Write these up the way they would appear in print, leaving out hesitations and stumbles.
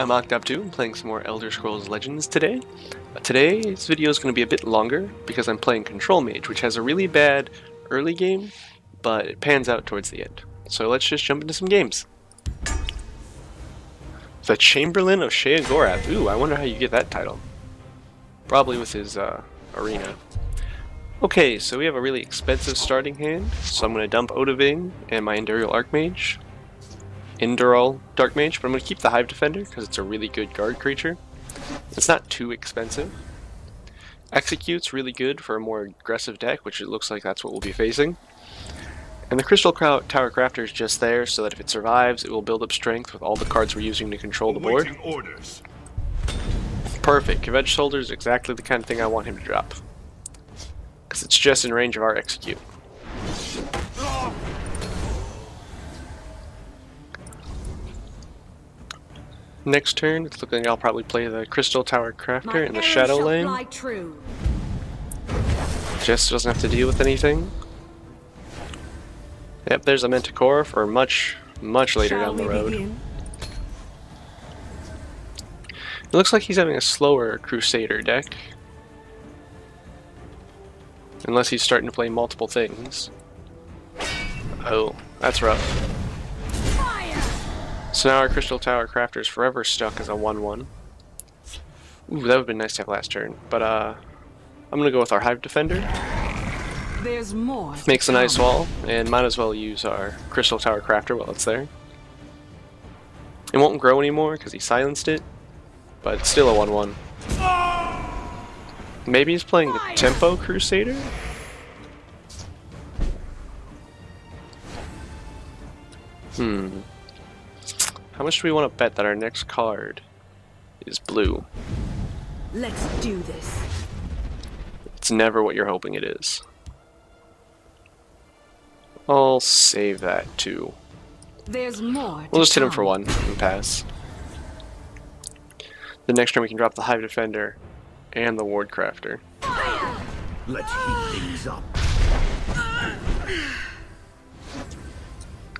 I'm Octop2, I'm playing some more Elder Scrolls Legends today. Today's video is going to be a bit longer because I'm playing Control Mage, which has a really bad early game, but it pans out towards the end. So let's just jump into some games. The Chamberlain of Sheogorath. Ooh, I wonder how you get that title. Probably with his arena. Okay, so we have a really expensive starting hand, so I'm going to dump Odahviing and my Endurial Archmage. Endural Dark Mage, but I'm going to keep the Hive Defender because it's a really good guard creature. It's not too expensive. Execute's really good for a more aggressive deck, which it looks like that's what we'll be facing. And the Crystal Tower Crafter is just there so that if it survives, it will build up strength with all the cards we're using to control the board. Perfect. Convention Holder is exactly the kind of thing I want him to drop. Because it's just in range of our Execute. Next turn, it's looking like I'll probably play the Crystal Tower Crafter in the Shadow Lane. Just doesn't have to deal with anything. Yep, there's a Manticore for much later down the road. It looks like he's having a slower Crusader deck. Unless he's starting to play multiple things. Oh, that's rough. So now our Crystal Tower Crafter is forever stuck as a 1-1. Ooh, that would have been nice to have last turn. But I'm gonna go with our Hive Defender. There's more. Makes a nice wall, and might as well use our Crystal Tower Crafter while it's there. It won't grow anymore because he silenced it, but it's still a 1-1. Maybe he's playing the Tempo Crusader? How much do we want to bet that our next card is blue? Let's do this. It's never what you're hoping it is. I'll save that too. There's more. We'll just hit him for one and pass. The next turn we can drop the Hive Defender and the Ward Crafter. Let's heat things up.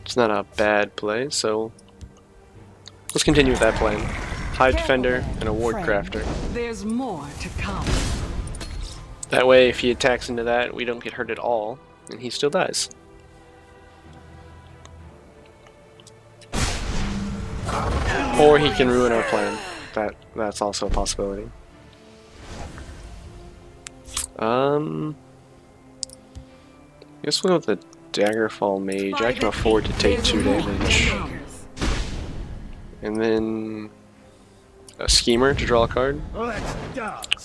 It's not a bad play, so let's continue with that plan. Hive Defender and a Ward Crafter. There's more to come. That way, if he attacks into that, we don't get hurt at all, and he still dies. Or he can ruin our plan. That's also a possibility. I guess we'll go with the Daggerfall Mage. I can afford to take 2 damage. And then a Schemer to draw a card.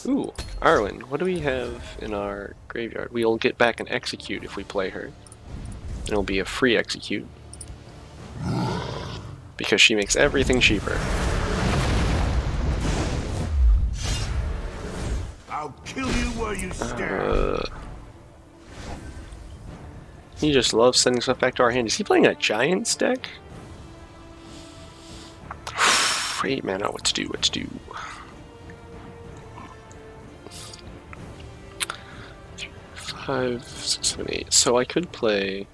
Ooh, Arwen. What do we have in our graveyard? We'll get back an Execute if we play her. And it'll be a free Execute. Because she makes everything cheaper. I'll kill you where you stand. He just loves sending stuff back to our hand. Is he playing a Giants deck? 8 mana, what to do? 5, 6, 7, 8. So I could play.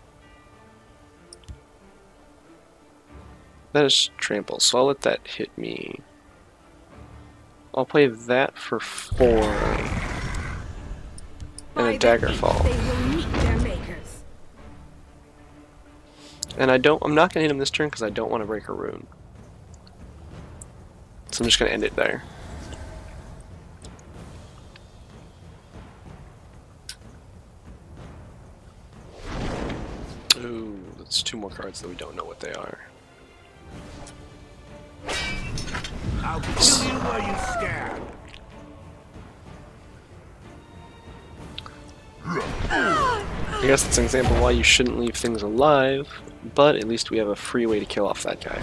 That is Trample, so I'll let that hit me. I'll play that for 4. And a Daggerfall. And I'm not gonna hit him this turn because I don't want to break a rune. So I'm just gonna end it there. Ooh, that's 2 more cards that we don't know what they are. I'll kill you where you stand. I guess that's an example of why you shouldn't leave things alive, but at least we have a free way to kill off that guy.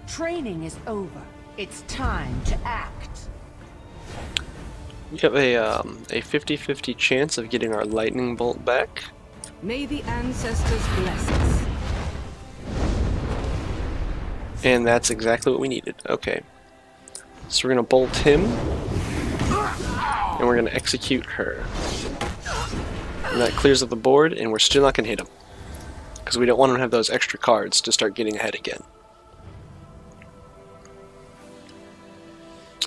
Training is over. It's time to act. We have a 50-50 chance of getting our Lightning Bolt back. May the ancestors bless us. And that's exactly what we needed. Okay. So we're gonna bolt him. And we're gonna execute her. And that clears up the board, and we're still not gonna hit him. Because we don't want him to have those extra cards to start getting ahead again.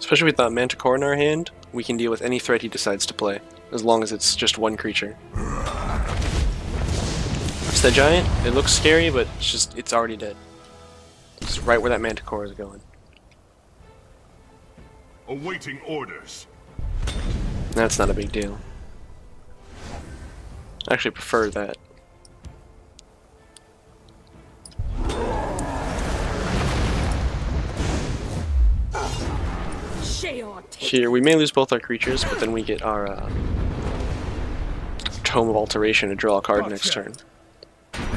Especially with Manticore in our hand, we can deal with any threat he decides to play, as long as it's just one creature. It's the giant. It looks scary, but it's already dead. It's right where that Manticore is going. Awaiting orders. That's not a big deal. I actually prefer that. Here, we may lose both our creatures, but then we get our Tome of Alteration to draw a card next turn. I'm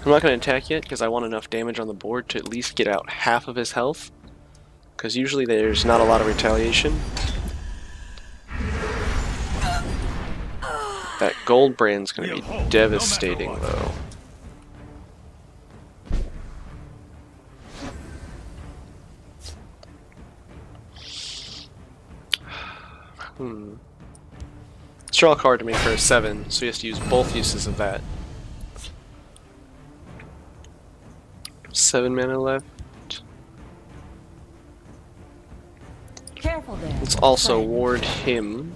not going to attack yet, because I want enough damage on the board to at least get out half of his health. Because usually there's not a lot of retaliation. That gold brand's going to be devastating, though. Let's draw a card to make her a 7, so he has to use both uses of that. 7 mana left. Careful there. Let's also ward him.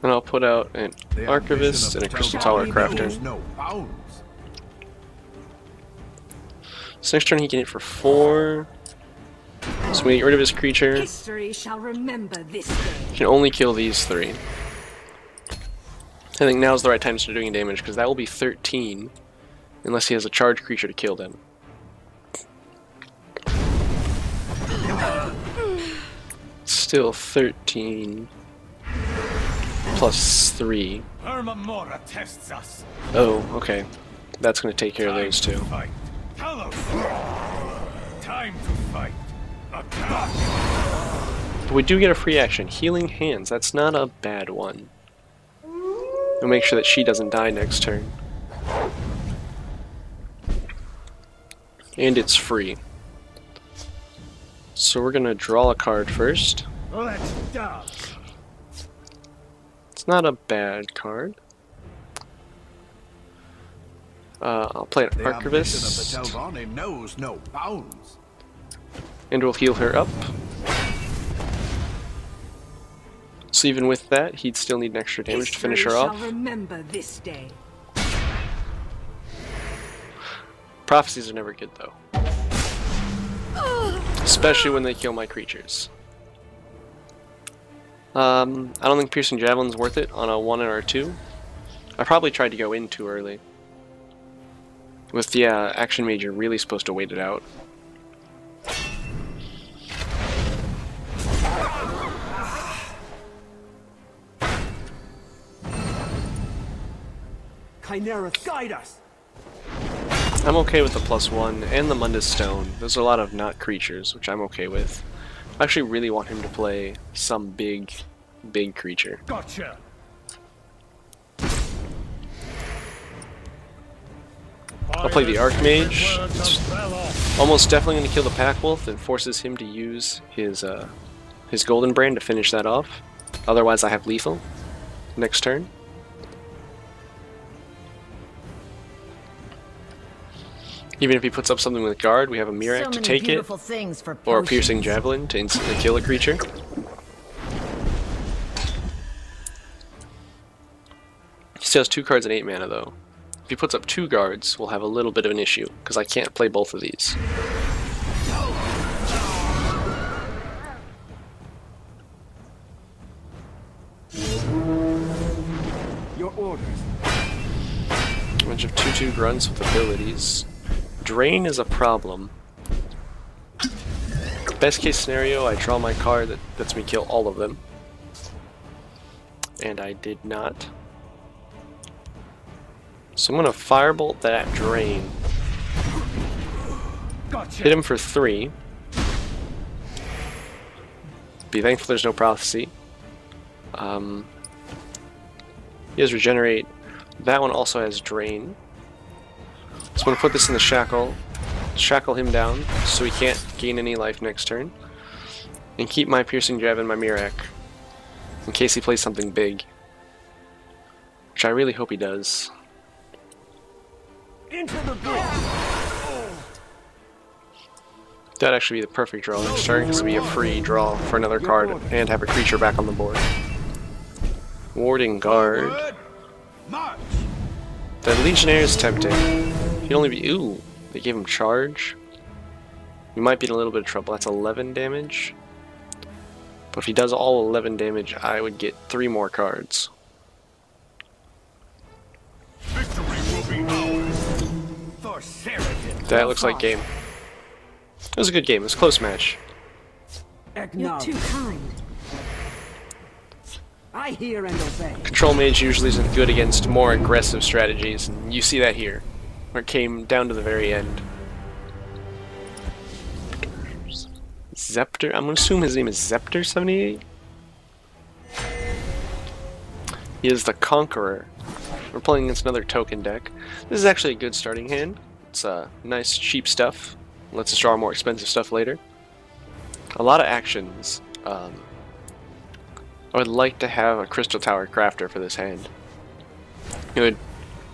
And I'll put out an Archivist and a Crystal Tower Crafter. No bounds. So next turn he can hit for 4. So we get rid of his creature. History shall remember this day. He can only kill these 3. I think now's the right time to start doing damage, because that will be 13, unless he has a charged creature to kill them. Still 13 plus 3. Hermamora tests us. Oh, okay. That's going to take care of those two. Time to fight. Attack. But we do get a free action. Healing Hands. That's not a bad one. We'll make sure that she doesn't die next turn. And it's free. So we're going to draw a card first. Let's go. It's not a bad card. I'll play an Archivist. The Telvanni knows no bounds. And we'll heal her up. So even with that, he'd still need an extra damage to finish her off. Remember this day. Prophecies are never good, though. Especially when they kill my creatures. I don't think Piercing Javelin's worth it on a 1 or a 2. I probably tried to go in too early. With the Action Mage, you're really supposed to wait it out. Chimera, guide us. I'm okay with the +1 and the Mundus Stone. There's a lot of not creatures, which I'm okay with. I actually really want him to play some big creature. Gotcha. I'll play the Archmage. It's almost definitely going to kill the Pack Wolf and forces him to use his Golden Brand to finish that off. Otherwise I have lethal next turn. Even if he puts up something with Guard, we have a Mirac to take it, or a Piercing Javelin to instantly kill a creature. He still has 2 cards and 8 mana though. If he puts up 2 guards, we'll have a little bit of an issue, because I can't play both of these. Your orders. A bunch of 2/2 grunts with abilities. Drain is a problem. Best case scenario, I draw my card that lets me kill all of them. And I did not. So I'm going to Firebolt that Drain. Gotcha. Hit him for 3. Be thankful there's no Prophecy. He has Regenerate. That one also has Drain. So I'm going to put this in the Shackle. Shackle him down so he can't gain any life next turn. And keep my Piercing Javelin and my Mirac in case he plays something big. which I really hope he does. Into the breach. That'd actually be the perfect draw. Next turn, because it'd be a free draw for another card and have a creature back on the board. Warding Guard. March. The Legionnaire is tempting. He'd only be... Ooh, they gave him charge. We might be in a little bit of trouble. That's 11 damage. But if he does all 11 damage, I would get 3 more cards. Victory will be ours. For Sheridan. That looks like game. It was a good game. It was a close match. You're too kind. I hear and obey. Control Mage usually isn't good against more aggressive strategies, and you see that here, where it came down to the very end. Zepter? I'm gonna assume his name is Zepter78? He is the Conqueror. We're playing against another token deck. This is actually a good starting hand. It's nice, cheap stuff. Lets us draw more expensive stuff later. A lot of actions. I would like to have a Crystal Tower Crafter for this hand. It would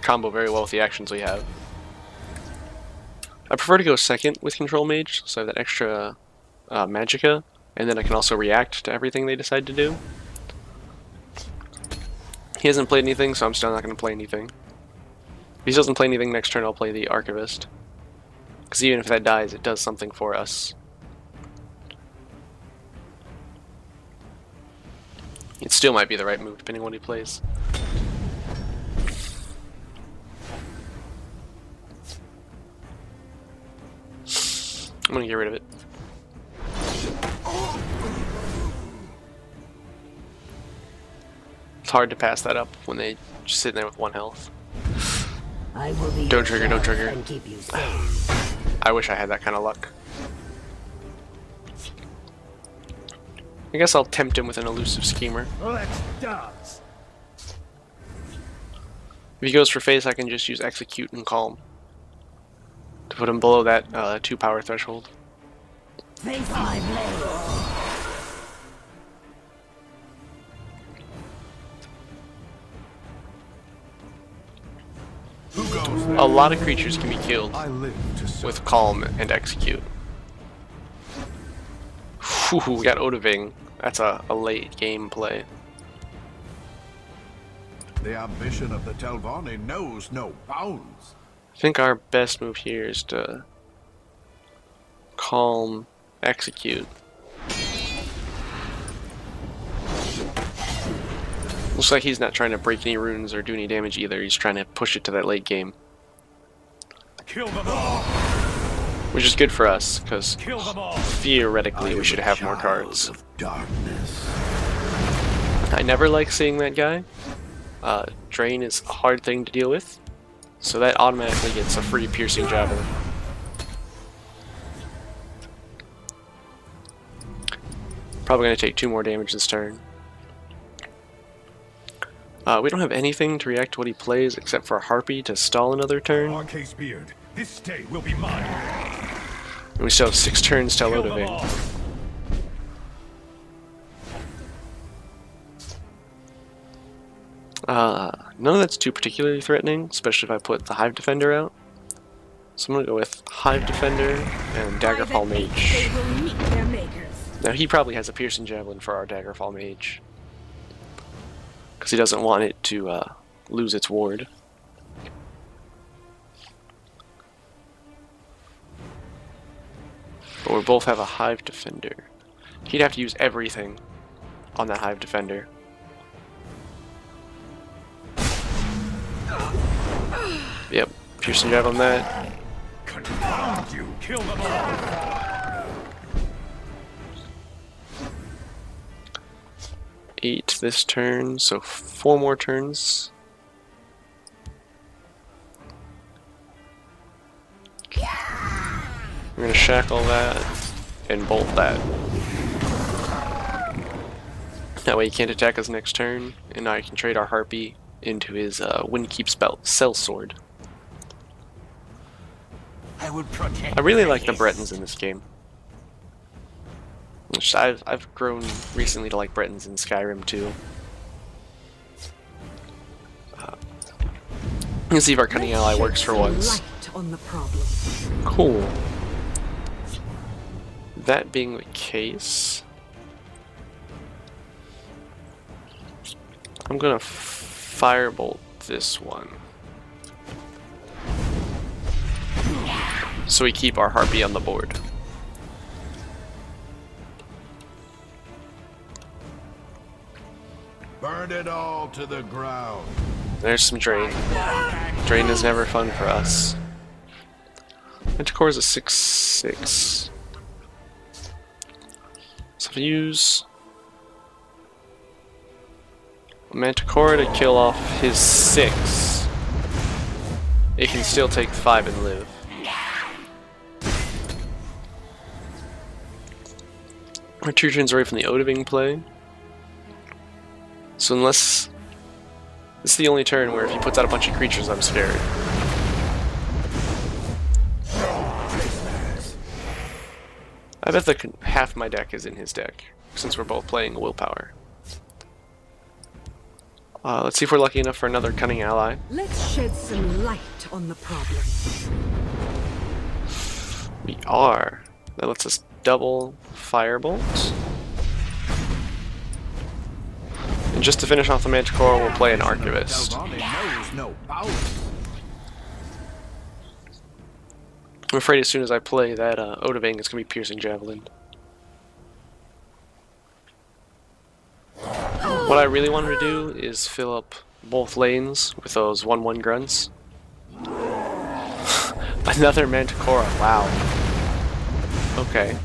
combo very well with the actions we have. I prefer to go second with Control Mage, so I have that extra Magicka, and then I can also react to everything they decide to do. He hasn't played anything, so I'm still not going to play anything. If he doesn't play anything next turn, I'll play the Archivist. Because even if that dies, it does something for us. It still might be the right move, depending on what he plays. I'm gonna get rid of it. It's hard to pass that up when they just sit there with 1 health. I will be Don't trigger, don't trigger. and keep you safe. I wish I had that kind of luck. I guess I'll tempt him with an Elusive Schemer. Let's dance. If he goes for face, I can just use Execute and Calm to put him below that 2 power threshold. Face my blade. Who goes there? A lot of creatures can be killed I live to serve. with Calm and Execute. Whew, we got Odaving. That's a late game play. The ambition of the Telvanni knows no bounds. I think our best move here is to Calm, Execute. Looks like he's not trying to break any runes or do any damage either. He's trying to push it to that late game. Kill them all. Which is good for us, because Kill them all. theoretically we should have more cards. Of darkness. I never like seeing that guy. Drain is a hard thing to deal with, so that automatically gets a free Piercing Javelin. Probably going to take 2 more damage this turn. We don't have anything to react to what he plays except for a Harpy to stall another turn. Arcase Beard, this day will be mine. And we still have 6 turns till Kill them Odaving. all. None of that's too particularly threatening, especially if I put the Hive Defender out. So I'm gonna go with Hive Defender and Daggerfall They Mage. will meet their makers. Now he probably has a Piercing Javelin for our Daggerfall Mage, because he doesn't want it to lose its ward. But we both have a Hive Defender. He'd have to use everything on that Hive Defender. Yep, Piercing Javelin that. Confound you. Kill them all. 8 this turn, so 4 more turns. We're gonna shackle that and bolt that. That way he can't attack us next turn, and I can trade our Harpy into his Windkeep Cell Sword. I would protect. I really like the Bretons in this game. Which I've grown recently to like Bretons in Skyrim too. Let's see if our cunning ally works for once. Light on the problem. Cool. That being the case, I'm gonna firebolt this one. So we keep our harpy on the board. Burn it all to the ground. There's some drain. Drain is never fun for us. Manticore is a 6/6. So if I use Manticore to kill off his 6, it can still take 5 and live. Our 2 turns away from the Odoving play. So unless... This is the only turn where if he puts out a bunch of creatures, I'm scared. I bet that half my deck is in his deck, since we're both playing Willpower. Let's see if we're lucky enough for another Cunning Ally. Let's shed some light on the problem. We are. That lets us double Firebolt. And just to finish off the Manticore, we'll play an Archivist. I'm afraid as soon as I play that Odoving, it's going to be Piercing Javelin. What I really wanted to do is fill up both lanes with those 1/1 grunts. Another Manticore, wow. Okay.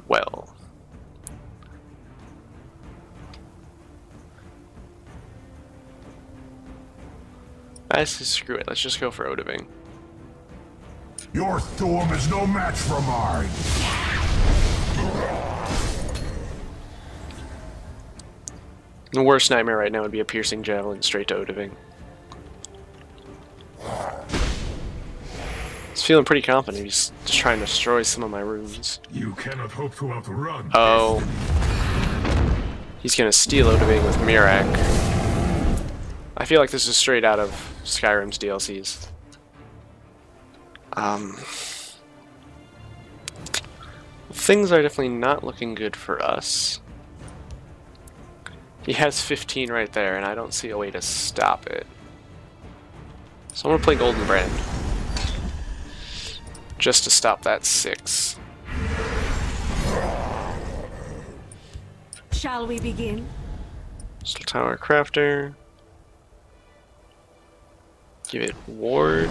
Well. I say screw it, let's just go for Odoving. Your storm is no match for mine. The worst nightmare right now would be a Piercing Javelin straight to Odoving. He's feeling pretty confident, he's just trying to destroy some of my runes. You cannot hope to outrun. Oh. He's gonna steal Odoving with Mirak. I feel like this is straight out of Skyrim's DLCs. Things are definitely not looking good for us. He has 15 right there, and I don't see a way to stop it. So I'm gonna play Golden Brand. Just to stop that 6. Shall we begin? Crystal Tower Crafter. Give it Ward,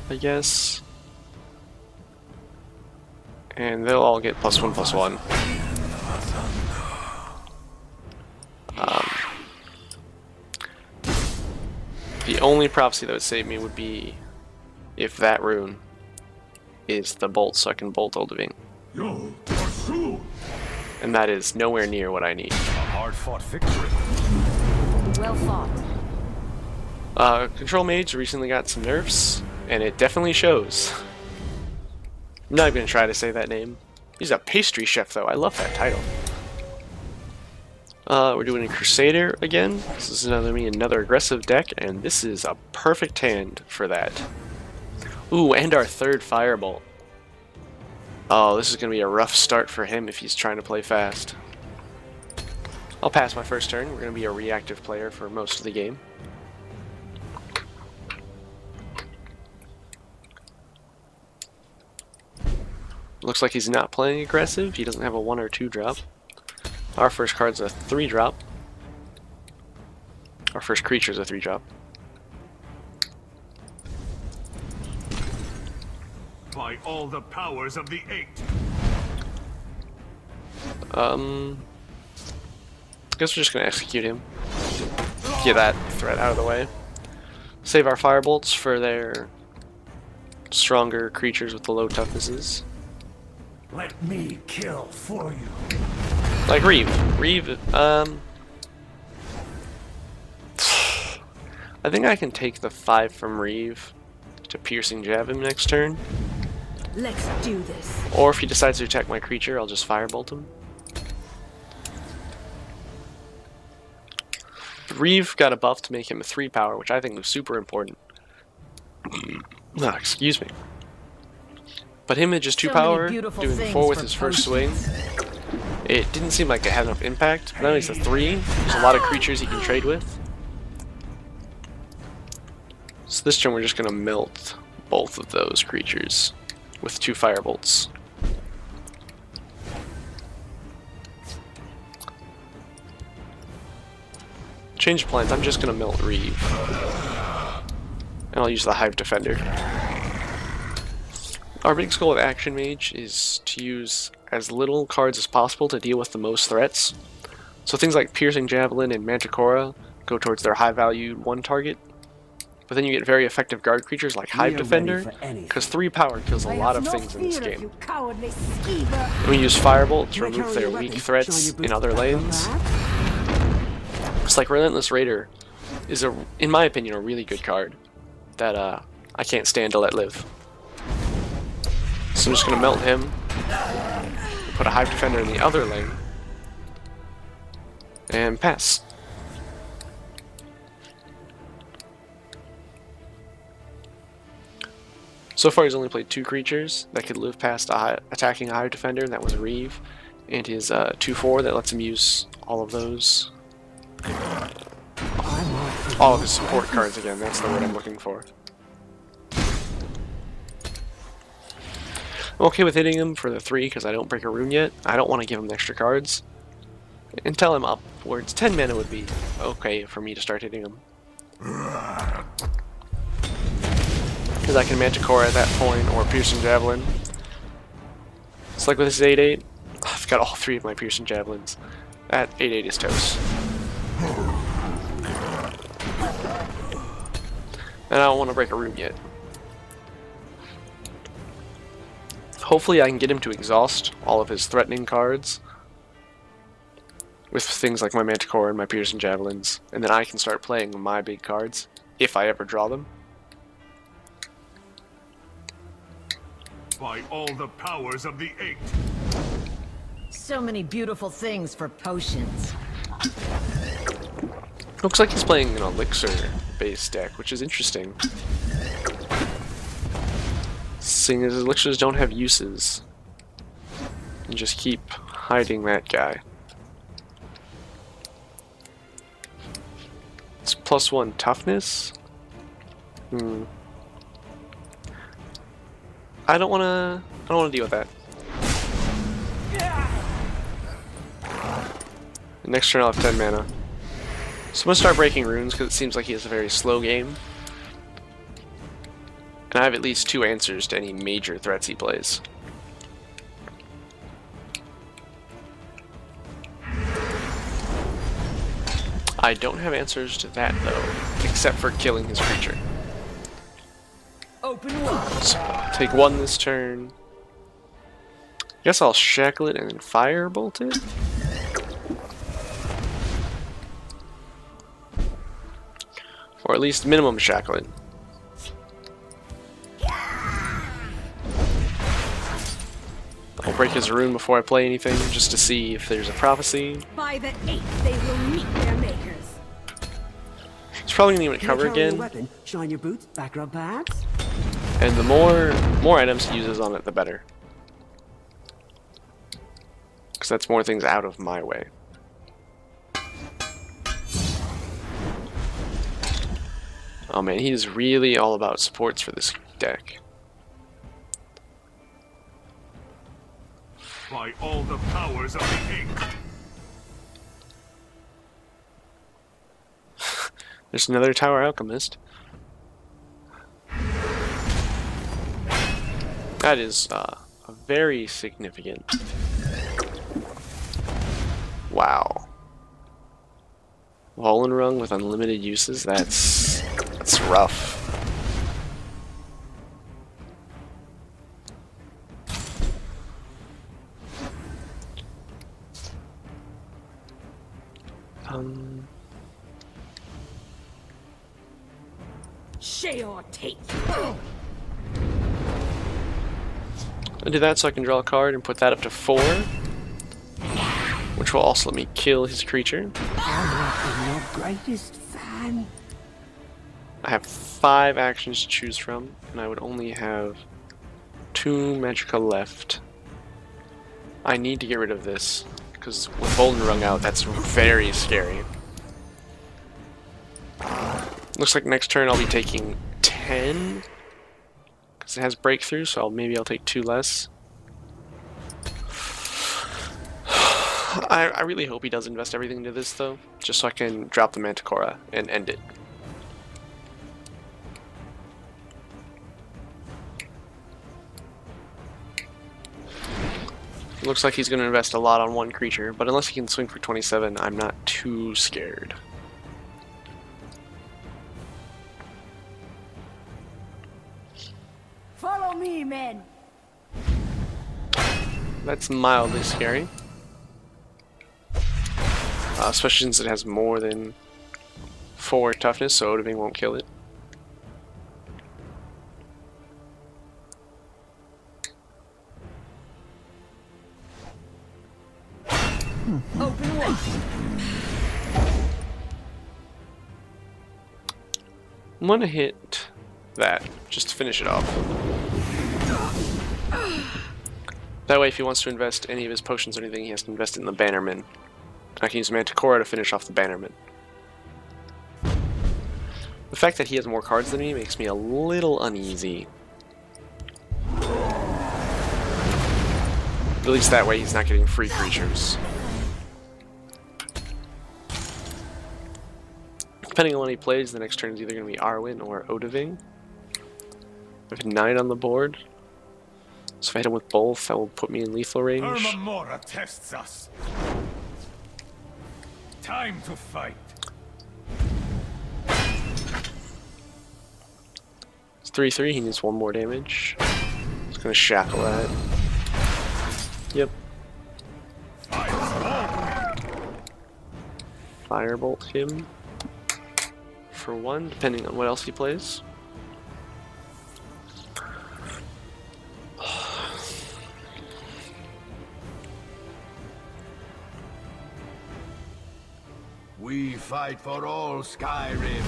I guess. And they'll all get +1/+1. The only prophecy that would save me would be if that rune is the bolt, so I can bolt Odoving. And that is nowhere near what I need. A hard-fought victory. Well fought. Control Mage recently got some nerfs, and it definitely shows. I'm not even going to try to say that name. He's a pastry chef, though. I love that title. We're doing a Crusader again. This is another aggressive deck, and this is a perfect hand for that. Ooh, and our third Firebolt. Oh, this is going to be a rough start for him if he's trying to play fast. I'll pass my first turn. We're going to be a reactive player for most of the game. Looks like he's not playing aggressive. He doesn't have a 1 or 2 drop. Our first card's a 3 drop. Our first creature's a 3 drop. By all the powers of the 8. I guess we're just gonna execute him. Get that threat out of the way. Save our Firebolts for their stronger creatures with the low toughnesses. Let me kill for you. Like Reeve. Reeve, I think I can take the 5 from Reeve to Piercing Jab him next turn. Let's do this. Or if he decides to attack my creature, I'll just firebolt him. Reeve got a buff to make him a 3 power, which I think was super important. Excuse me. But him at just 2 power, doing 4 with his first swing, it didn't seem like it had enough impact. But now he's a 3, there's a lot of creatures he can trade with. So this turn we're just going to melt both of those creatures with 2 firebolts. Change of plans, I'm just going to melt Reeve. And I'll use the Hive Defender. Our big goal with Action Mage is to use as little cards as possible to deal with the most threats. So things like Piercing Javelin and Manticora go towards their high value 1 target. But then you get very effective guard creatures like Hive Defender, because 3 power kills a lot of things in this game. And we use Firebolt to remove their weak threats in other lanes. It's like Relentless Raider is, in my opinion, a really good card that I can't stand to let live. So I'm just going to melt him, put a Hive Defender in the other lane, and pass. So far he's only played 2 creatures that could live past attacking a Hive Defender, and that was Reeve, and his 2/4 that lets him use all of those. All of his support cards again, that's the word I'm looking for. I'm okay with hitting him for the 3 because I don't break a rune yet. I don't want to give him extra cards. Until I'm upwards, 10 mana would be okay for me to start hitting him. Because I can Manticora at that point, or Piercing Javelin. It's like with this 8/8, I've got all 3 of my Piercing Javelins. That 8/8 is toast. And I don't want to break a rune yet. Hopefully I can get him to exhaust all of his threatening cards with things like my Manticora and my Piercing Javelins, and then I can start playing my big cards, if I ever draw them. By all the powers of the 8. So many beautiful things for potions. Looks like he's playing an elixir-based deck, which is interesting. Seeing as elixirs don't have uses. And just keep hiding that guy. It's +1 toughness? I don't wanna deal with that. Next turn I'll have 10 mana. So I'm gonna start breaking runes because it seems like he has a very slow game. And I have at least 2 answers to any major threats he plays. I don't have answers to that though, except for killing his creature. Open wide. So take 1 this turn. Guess I'll shackle it and then firebolt it. Or at least minimum shackle it. I'll break his rune before I play anything, just to see if there's a prophecy. By the 8th, they will meet their makers. He's probably gonna need to cover again. Weapon, shine your boots, back rub pads. And the more items he uses on it, the better. Because that's more things out of my way. Oh man, he's really all about supports for this deck. By all the powers of the 8. There's another Tower Alchemist. That is very significant. Wow. Wallenrung with unlimited uses, that's rough. Share or take. I'll do that so I can draw a card and put that up to 4, which will also let me kill his creature. I'm your greatest fan. I have 5 actions to choose from, and I would only have 2 magicka left. I need to get rid of this, because with Golden Rung out, that's very scary. Looks like next turn I'll be taking 10, because it has breakthrough, so maybe I'll take 2 less. I really hope he does invest everything into this, though, just so I can drop the Manticora and end it. Looks like he's going to invest a lot on one creature, but unless he can swing for 27, I'm not too scared. Follow me, men. That's mildly scary. Especially since it has more than 4 toughness, so Odoving won't kill it. Open wide. I'm gonna hit that, just to finish it off. That way if he wants to invest any of his potions or anything, he has to invest in the Bannerman. I can use Manticora to finish off the Bannerman. The fact that he has more cards than me makes me a little uneasy. At least that way he's not getting free creatures. Depending on when he plays, the next turn is either going to be Arwen or Odoving. I have 9 on the board. So if I hit him with both, that will put me in lethal range. Mora tests us. Time to fight. It's 3/3, he needs 1 more damage. He's going to shackle that. Yep. Firebolt him for 1, depending on what else he plays. We fight for all Skyrim.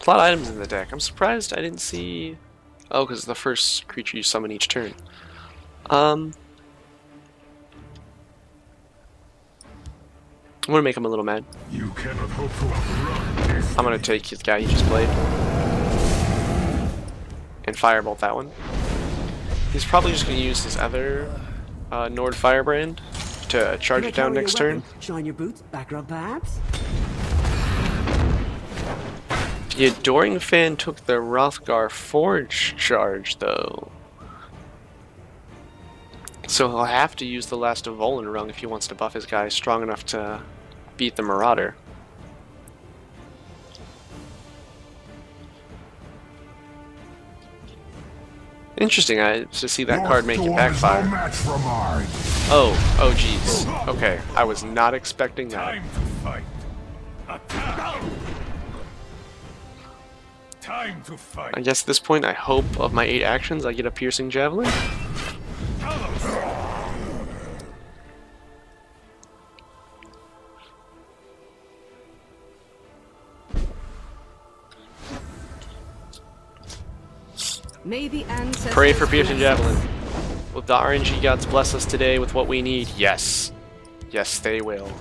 A lot of items in the deck. I'm surprised I didn't see... Oh, because it's the first creature you summon each turn. I'm gonna make him a little mad. You cannot hope to outrun this. I'm gonna take his guy he just played and firebolt that one. He's probably just gonna use his other Nord Firebrand to charge it down next turn. Shine your boots, back rub perhaps? The Adoring Fan took the Hrothgar Forge charge, though. So he'll have to use the last of Volunrung if he wants to buff his guy strong enough to beat the Marauder. Interesting to see that card make it backfire. Oh geez. Okay, I was not expecting that. Time to fight. Attack. Time to fight. I guess at this point I hope of my 8 actions I get a Piercing Javelin. May the ancestors Pray for Piercing bless us. Javelin. Will the RNG gods bless us today with what we need? Yes. Yes, they will.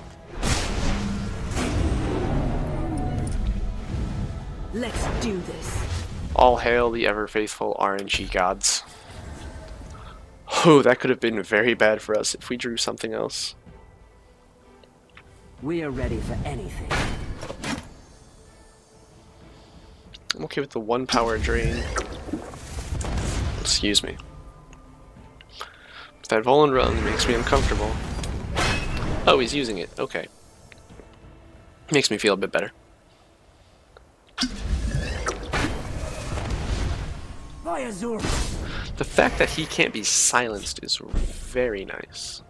Let's do this. All hail the ever-faithful RNG gods. Oh, that could have been very bad for us if we drew something else. We are ready for anything. I'm okay with the 1 power drain. Excuse me. But that Volunrung makes me uncomfortable. Oh, he's using it. Okay. Makes me feel a bit better. The fact that he can't be silenced is very nice.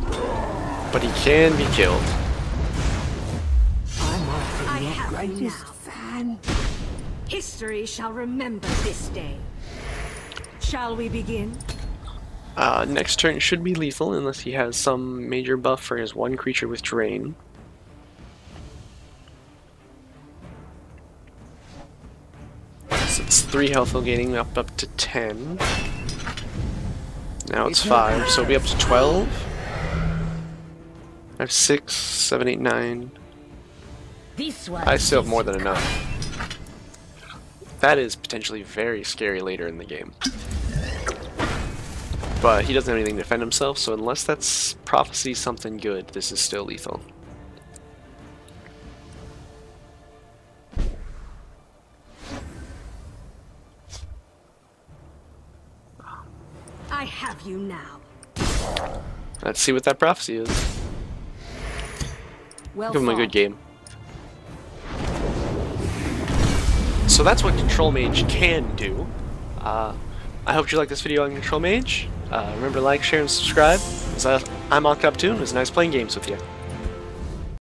But he can be killed. I'm I your have you greatest now. fan. History shall remember this day. Shall we begin? Next turn should be lethal unless he has some major buff for his one creature with Drain. So it's 3 health while gaining up to 10. Now it's 5, so it'll be up to 12. I have 6, 7, 8, 9. This one. I still have more than enough. That is potentially very scary later in the game. But he doesn't have anything to defend himself, so unless that's prophecy something good, this is still lethal. I have you now. Let's see what that prophecy is. Well Give him a good fought. game. So that's what Control Mage can do. I hope you liked this video on Control Mage. Remember to like, share, and subscribe. I'm Octoptoon. It was nice playing games with you.